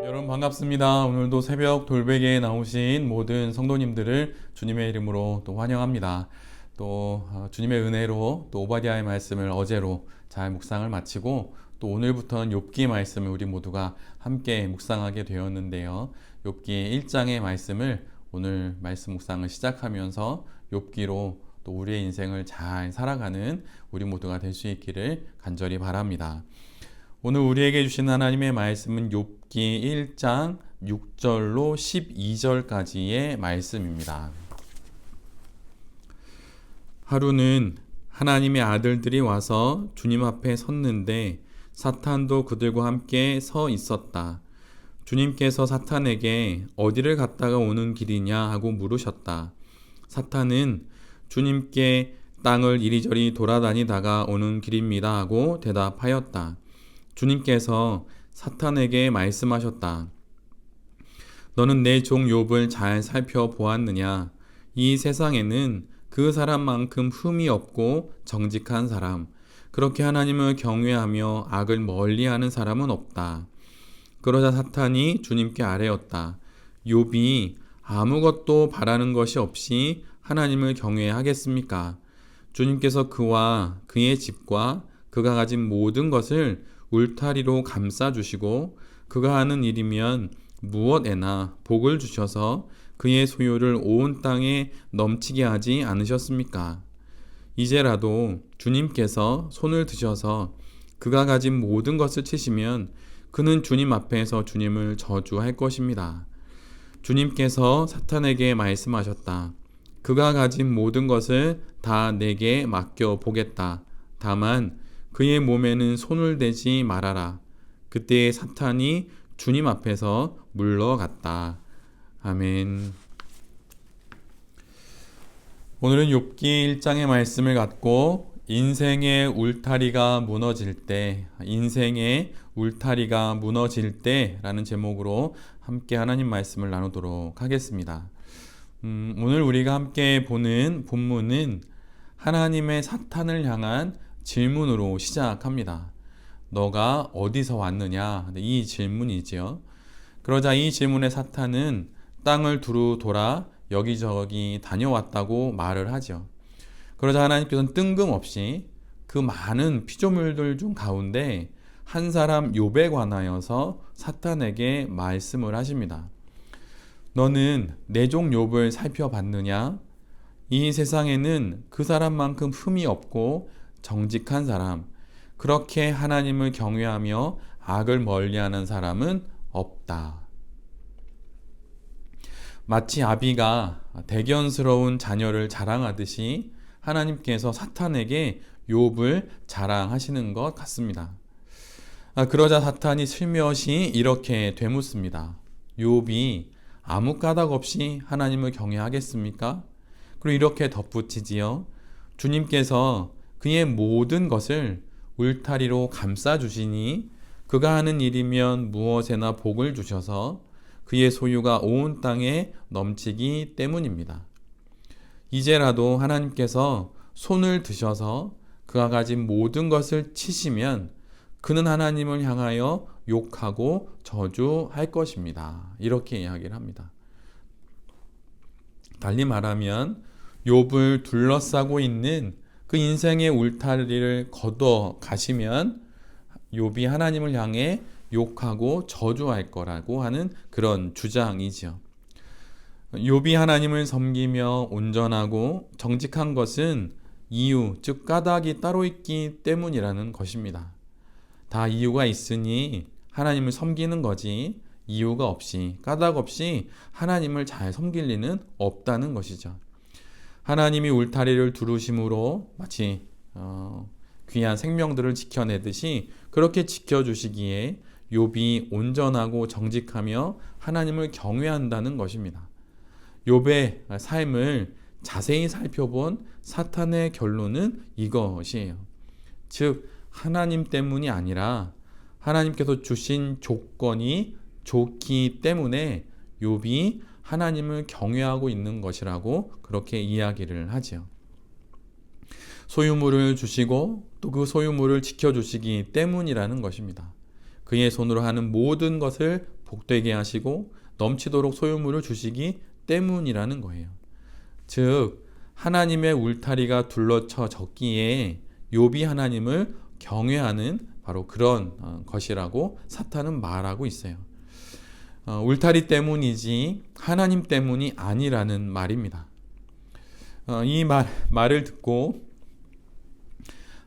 여러분 반갑습니다. 오늘도 새벽 돌베개에 나오신 모든 성도님들을 주님의 이름으로 또 환영합니다. 또 주님의 은혜로 또 오바댜의 말씀을 어제로 잘 묵상을 마치고 또 오늘부터는 욥기 말씀을 우리 모두가 함께 묵상하게 되었는데요. 욥기 1장의 말씀을 오늘 말씀 묵상을 시작하면서 욥기로 또 우리의 인생을 잘 살아가는 우리 모두가 될 수 있기를 간절히 바랍니다. 오늘 우리에게 주신 하나님의 말씀은 욥기 1장 6절로 12절까지의 말씀입니다. 하루는 하나님의 아들들이 와서 주님 앞에 섰는데 사탄도 그들과 함께 서 있었다. 주님께서 사탄에게 어디를 갔다가 오는 길이냐 하고 물으셨다. 사탄은 주님께 땅을 이리저리 돌아다니다가 오는 길입니다 하고 대답하였다. 주님께서 사탄에게 말씀하셨다. 너는 내 종 욥을 잘 살펴보았느냐? 이 세상에는 그 사람만큼 흠이 없고 정직한 사람, 그렇게 하나님을 경외하며 악을 멀리하는 사람은 없다. 그러자 사탄이 주님께 아뢰었다. 욥이 아무것도 바라는 것이 없이 하나님을 경외하겠습니까? 주님께서 그와 그의 집과 그가 가진 모든 것을 울타리로 감싸주시고 그가 하는 일이면 무엇에나 복을 주셔서 그의 소유를 온 땅에 넘치게 하지 않으셨습니까? 이제라도 주님께서 손을 드셔서 그가 가진 모든 것을 치시면 그는 주님 앞에서 주님을 저주할 것입니다. 주님께서 사탄에게 말씀하셨다. 그가 가진 모든 것을 다 내게 맡겨보겠다. 다만 그의 몸에는 손을 대지 말아라. 그때 사탄이 주님 앞에서 물러갔다. 아멘. 오늘은 욥기 1장의 말씀을 갖고 인생의 울타리가 무너질 때, 인생의 울타리가 무너질 때라는 제목으로 함께 하나님 말씀을 나누도록 하겠습니다. 오늘 우리가 함께 보는 본문은 하나님의 사탄을 향한 질문으로 시작합니다. 너가 어디서 왔느냐? 이 질문이지요. 그러자 이 질문에 사탄은 땅을 두루 돌아 여기저기 다녀왔다고 말을 하죠. 그러자 하나님께서는 뜬금없이 그 많은 피조물들 중 가운데 한 사람 욥에 관하여서 사탄에게 말씀을 하십니다. 너는 내 종 욥을 살펴봤느냐? 이 세상에는 그 사람만큼 흠이 없고 정직한 사람, 그렇게 하나님을 경외하며 악을 멀리하는 사람은 없다. 마치 아비가 대견스러운 자녀를 자랑하듯이 하나님께서 사탄에게 욥을 자랑하시는 것 같습니다. 그러자 사탄이 슬며시 이렇게 되묻습니다. 욥이 아무 까닭 없이 하나님을 경외하겠습니까? 그리고 이렇게 덧붙이지요. 주님께서 그의 모든 것을 울타리로 감싸주시니 그가 하는 일이면 무엇에나 복을 주셔서 그의 소유가 온 땅에 넘치기 때문입니다. 이제라도 하나님께서 손을 드셔서 그가 가진 모든 것을 치시면 그는 하나님을 향하여 욕하고 저주할 것입니다. 이렇게 이야기를 합니다. 달리 말하면 욥을 둘러싸고 있는 그 인생의 울타리를 걷어 가시면 욥이 하나님을 향해 욕하고 저주할 거라고 하는 그런 주장이죠. 욥이 하나님을 섬기며 온전하고 정직한 것은 이유, 즉 까닭이 따로 있기 때문이라는 것입니다. 다 이유가 있으니 하나님을 섬기는 거지 이유가 없이, 까닭 없이 하나님을 잘 섬길 리는 없다는 것이죠. 하나님이 울타리를 두르심으로 마치 귀한 생명들을 지켜내듯이 그렇게 지켜주시기에 욥이 온전하고 정직하며 하나님을 경외한다는 것입니다. 욥의 삶을 자세히 살펴본 사탄의 결론은 이것이에요. 즉 하나님 때문이 아니라 하나님께서 주신 조건이 좋기 때문에 욥이 하나님을 경외하고 있는 것이라고 그렇게 이야기를 하죠. 소유물을 주시고 또 그 소유물을 지켜주시기 때문이라는 것입니다. 그의 손으로 하는 모든 것을 복되게 하시고 넘치도록 소유물을 주시기 때문이라는 거예요. 즉 하나님의 울타리가 둘러쳐졌기에 욥이 하나님을 경외하는 바로 그런 것이라고 사탄은 말하고 있어요. 울타리 때문이지 하나님 때문이 아니라는 말입니다. 이 말을 듣고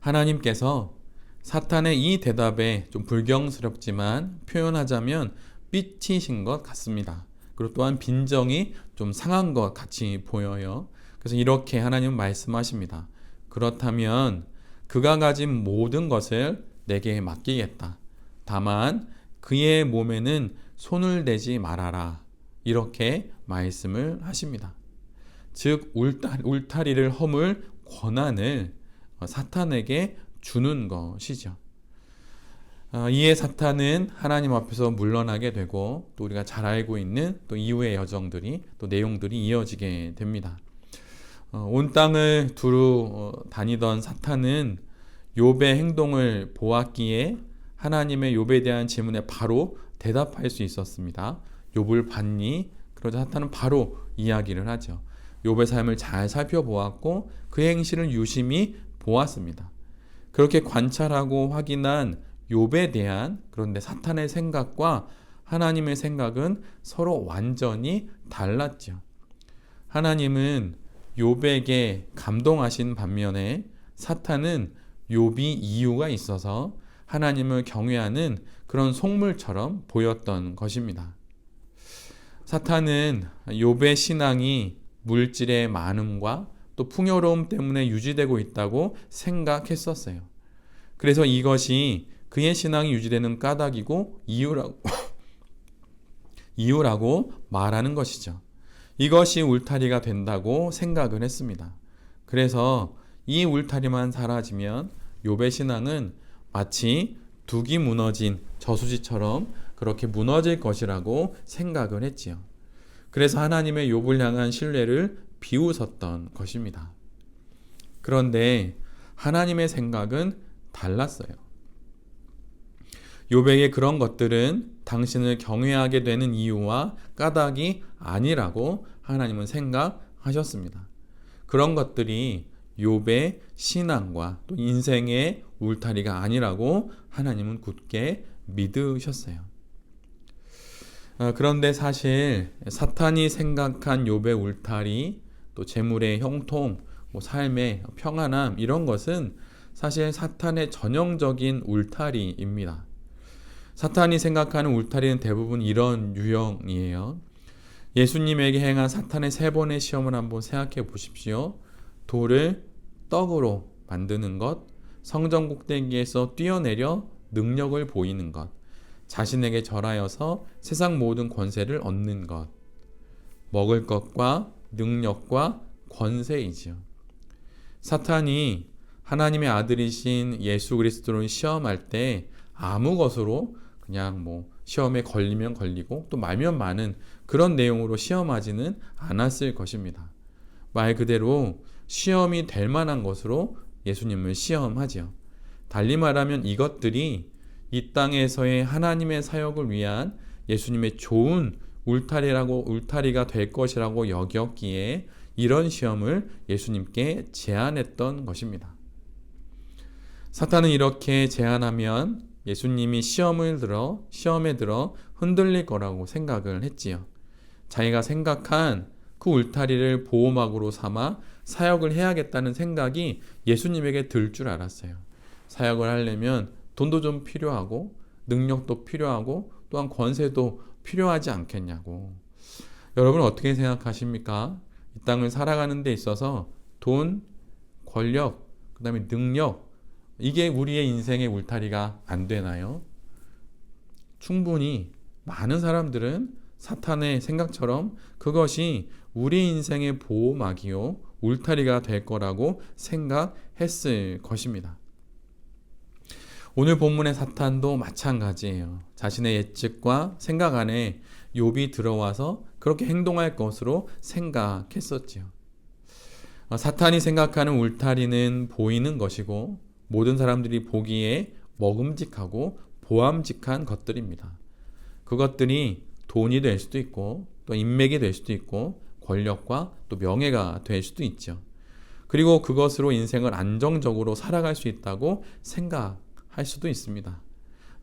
하나님께서 사탄의 이 대답에 좀 불경스럽지만 표현하자면 삐치신 것 같습니다. 그리고 또한 빈정이 좀 상한 것 같이 보여요. 그래서 이렇게 하나님은 말씀하십니다. 그렇다면 그가 가진 모든 것을 내게 맡기겠다. 다만 그의 몸에는 손을 대지 말아라. 이렇게 말씀을 하십니다. 즉 울타리를 허물 권한을 사탄에게 주는 것이죠. 이에 사탄은 하나님 앞에서 물러나게 되고 또 우리가 잘 알고 있는 또 이후의 여정들이 또 내용들이 이어지게 됩니다. 온 땅을 두루 다니던 사탄은 욥의 행동을 보았기에 하나님의 욥에 대한 질문에 바로 대답할 수 있었습니다. 욥을 봤니? 그러자 사탄은 바로 이야기를 하죠. 욥의 삶을 잘 살펴보았고 그의 행실을 유심히 보았습니다. 그렇게 관찰하고 확인한 욥에 대한 그런데 사탄의 생각과 하나님의 생각은 서로 완전히 달랐죠. 하나님은 욥에게 감동하신 반면에 사탄은 욥이 이유가 있어서 하나님을 경외하는 그런 속물처럼 보였던 것입니다. 사탄은 욥의 신앙이 물질의 많음과 또 풍요로움 때문에 유지되고 있다고 생각했었어요. 그래서 이것이 그의 신앙이 유지되는 까닭이고 이유라고 말하는 것이죠. 이것이 울타리가 된다고 생각을 했습니다. 그래서 이 울타리만 사라지면 욥의 신앙은 마치 둑이 무너진 저수지처럼 그렇게 무너질 것이라고 생각을 했지요. 그래서 하나님의 욥을 향한 신뢰를 비웃었던 것입니다. 그런데 하나님의 생각은 달랐어요. 욥에게 그런 것들은 당신을 경외하게 되는 이유와 까닭이 아니라고 하나님은 생각하셨습니다. 그런 것들이 욥의 신앙과 또 인생의 울타리가 아니라고 하나님은 굳게 믿으셨어요. 그런데 사실 사탄이 생각한 욥의 울타리, 또 재물의 형통, 삶의 평안함 이런 것은 사실 사탄의 전형적인 울타리입니다. 사탄이 생각하는 울타리는 대부분 이런 유형이에요. 예수님에게 행한 사탄의 3번의 시험을 한번 생각해 보십시오. 돌을 떡으로 만드는 것, 성전 꼭대기에서 뛰어내려 능력을 보이는 것, 자신에게 절하여서 세상 모든 권세를 얻는 것, 먹을 것과 능력과 권세이지요. 사탄이 하나님의 아들이신 예수 그리스도를 시험할 때 아무 것으로 그냥 시험에 걸리면 걸리고 또 말면 많은 그런 내용으로 시험하지는 않았을 것입니다. 말 그대로 시험이 될 만한 것으로 예수님을 시험하지요. 달리 말하면 이것들이 이 땅에서의 하나님의 사역을 위한 예수님의 좋은 울타리가 될 것이라고 여겼기에 이런 시험을 예수님께 제안했던 것입니다. 사탄은 이렇게 제안하면 예수님이 시험에 들어 흔들릴 거라고 생각을 했지요. 자기가 생각한 그 울타리를 보호막으로 삼아 사역을 해야겠다는 생각이 예수님에게 들 줄 알았어요. 사역을 하려면 돈도 좀 필요하고 능력도 필요하고 또한 권세도 필요하지 않겠냐고. 여러분 어떻게 생각하십니까? 이 땅을 살아가는 데 있어서 돈, 권력, 그 다음에 능력 이게 우리의 인생의 울타리가 안 되나요? 충분히 많은 사람들은 사탄의 생각처럼 그것이 우리 인생의 보호막이요 울타리가 될 거라고 생각했을 것입니다. 오늘 본문의 사탄도 마찬가지예요. 자신의 예측과 생각 안에 욥이 들어와서 그렇게 행동할 것으로 생각했었지요. 사탄이 생각하는 울타리는 보이는 것이고 모든 사람들이 보기에 먹음직하고 보암직한 것들입니다. 그것들이 돈이 될 수도 있고 또 인맥이 될 수도 있고 권력과 또 명예가 될 수도 있죠. 그리고 그것으로 인생을 안정적으로 살아갈 수 있다고 생각할 수도 있습니다.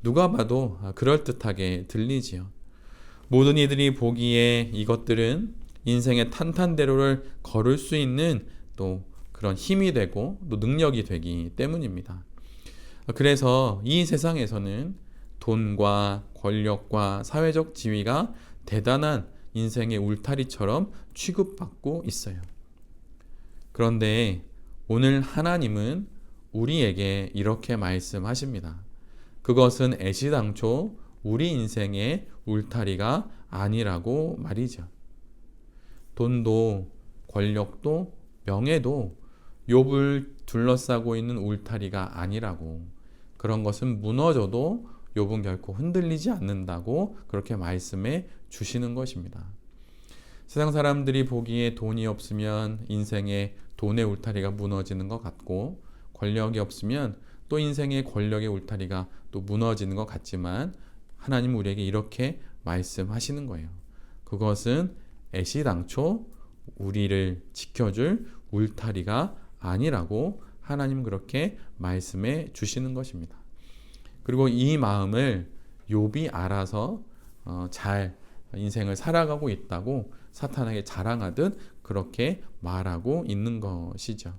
누가 봐도 그럴듯하게 들리지요. 모든 이들이 보기에 이것들은 인생의 탄탄대로를 걸을 수 있는 또 그런 힘이 되고 또 능력이 되기 때문입니다. 그래서 이 세상에서는 돈과 권력과 사회적 지위가 대단한 인생의 울타리처럼 취급받고 있어요. 그런데 오늘 하나님은 우리에게 이렇게 말씀하십니다. 그것은 애시당초 우리 인생의 울타리가 아니라고 말이죠. 돈도 권력도 명예도 욥을 둘러싸고 있는 울타리가 아니라고, 그런 것은 무너져도 욥은 결코 흔들리지 않는다고 그렇게 말씀해 주시는 것입니다. 세상 사람들이 보기에 돈이 없으면 인생의 돈의 울타리가 무너지는 것 같고, 권력이 없으면 또 인생의 권력의 울타리가 또 무너지는 것 같지만, 하나님 우리에게 이렇게 말씀하시는 거예요. 그것은 애시당초 우리를 지켜줄 울타리가 아니라고 하나님 그렇게 말씀해 주시는 것입니다. 그리고 이 마음을 욥이 알아서 잘 인생을 살아가고 있다고 사탄에게 자랑하듯 그렇게 말하고 있는 것이죠.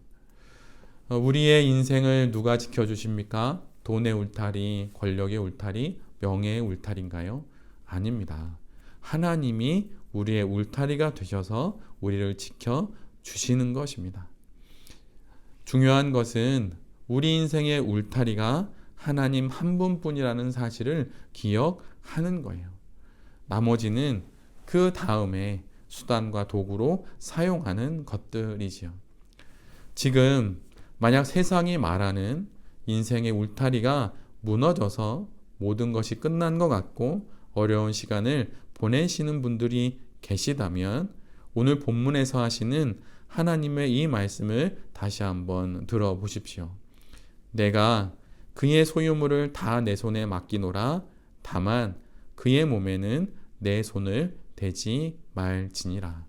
우리의 인생을 누가 지켜주십니까? 돈의 울타리, 권력의 울타리, 명예의 울타리인가요? 아닙니다. 하나님이 우리의 울타리가 되셔서 우리를 지켜주시는 것입니다. 중요한 것은 우리 인생의 울타리가 하나님 한 분뿐이라는 사실을 기억하는 거예요. 나머지는 그 다음에 수단과 도구로 사용하는 것들이지요. 지금 만약 세상이 말하는 인생의 울타리가 무너져서 모든 것이 끝난 것 같고 어려운 시간을 보내시는 분들이 계시다면, 오늘 본문에서 하시는 하나님의 이 말씀을 다시 한번 들어보십시오. 내가 그의 소유물을 다 내 손에 맡기노라. 다만 그의 몸에는 내 손을 대지 말지니라.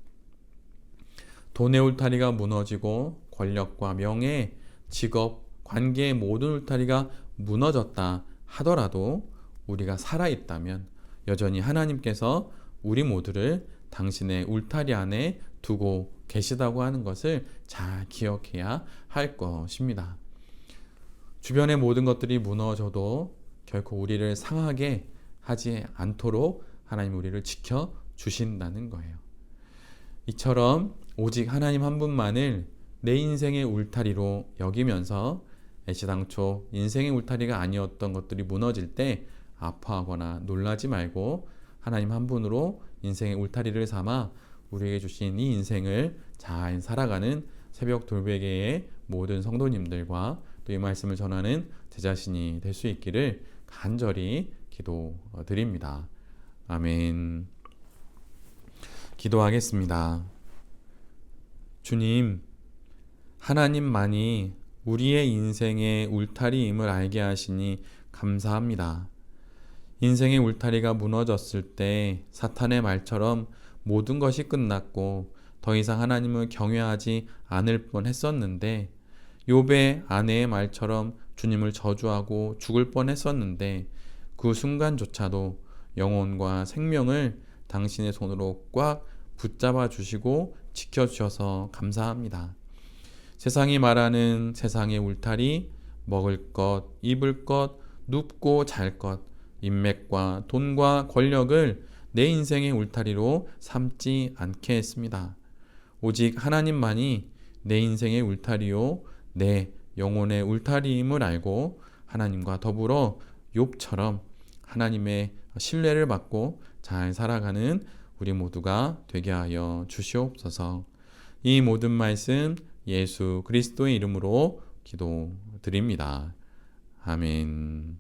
돈의 울타리가 무너지고 권력과 명예, 직업, 관계의 모든 울타리가 무너졌다 하더라도 우리가 살아있다면 여전히 하나님께서 우리 모두를 당신의 울타리 안에 두고 계시다고 하는 것을 잘 기억해야 할 것입니다. 주변의 모든 것들이 무너져도 결코 우리를 상하게 하지 않도록 하나님 우리를 지켜주신다는 거예요. 이처럼 오직 하나님 한 분만을 내 인생의 울타리로 여기면서 애시당초 인생의 울타리가 아니었던 것들이 무너질 때 아파하거나 놀라지 말고 하나님 한 분으로 인생의 울타리를 삼아 우리에게 주신 이 인생을 잘 살아가는 새벽 돌베개의 모든 성도님들과 또 이 말씀을 전하는 제 자신이 될 수 있기를 간절히 기도드립니다. 아멘. 기도하겠습니다. 주님, 하나님만이 우리의 인생의 울타리임을 알게 하시니 감사합니다. 인생의 울타리가 무너졌을 때 사탄의 말처럼 모든 것이 끝났고 더 이상 하나님을 경외하지 않을 뻔했었는데, 욥의 아내의 말처럼 주님을 저주하고 죽을 뻔했었는데, 그 순간조차도 영혼과 생명을 당신의 손으로 꽉 붙잡아 주시고 지켜주셔서 감사합니다. 세상이 말하는 세상의 울타리, 먹을 것, 입을 것, 눕고 잘 것, 인맥과 돈과 권력을 내 인생의 울타리로 삼지 않게 했습니다. 오직 하나님만이 내 인생의 울타리요, 내 영혼의 울타리임을 알고 하나님과 더불어 욥처럼 하나님의 신뢰를 받고 잘 살아가는 우리 모두가 되게 하여 주시옵소서. 이 모든 말씀 예수 그리스도의 이름으로 기도드립니다. 아멘.